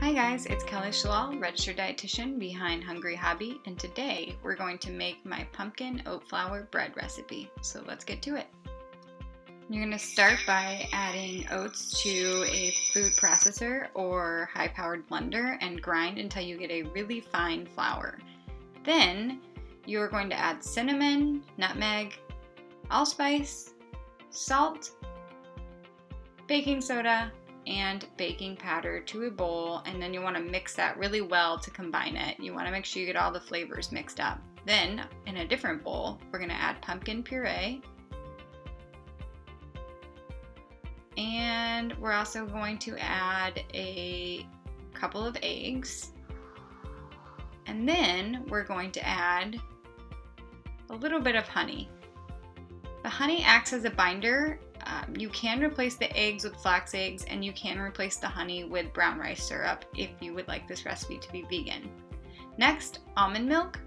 Hi guys, it's Kelly Shalal, registered dietitian behind Hungry Hobby, and today we're going to make my pumpkin oat flour bread recipe. So let's get to it. You're going to start by adding oats to a food processor or high-powered blender and grind until you get a really fine flour. Then you're going to add cinnamon, nutmeg, allspice, salt, baking soda, and baking powder to a bowl, and then you want to mix that really well to combine it. You want to make sure you get all the flavors mixed up. Then in a different bowl, we're going to add pumpkin puree, and we're also going to add a couple of eggs, and then we're going to add a little bit of honey. The honey acts as a binder. You can replace the eggs with flax eggs, and you can replace the honey with brown rice syrup if you would like this recipe to be vegan. Next, almond milk.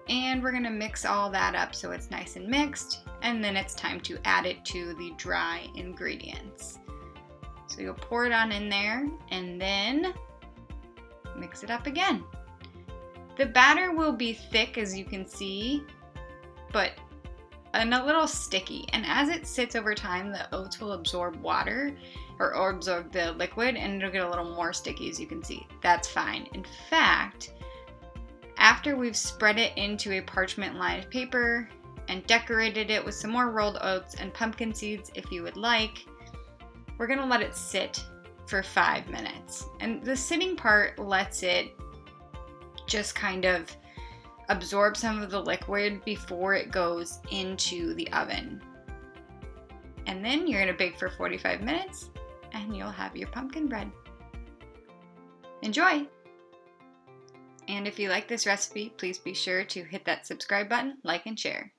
And we're going to mix all that up so it's nice and mixed, and then it's time to add it to the dry ingredients. So you'll pour it on in there and then mix it up again. The batter will be thick, as you can see, and a little sticky, and as it sits over time, the oats will absorb water or absorb the liquid, and it'll get a little more sticky, as you can see. That's fine. In fact, after we've spread it into a parchment lined paper and decorated it with some more rolled oats and pumpkin seeds if you would like, we're gonna let it sit for 5 minutes. And the sitting part lets it just kind of absorb some of the liquid before it goes into the oven. And then you're going to bake for 45 minutes and you'll have your pumpkin bread. Enjoy! And if you like this recipe, please be sure to hit that subscribe button, like, and share.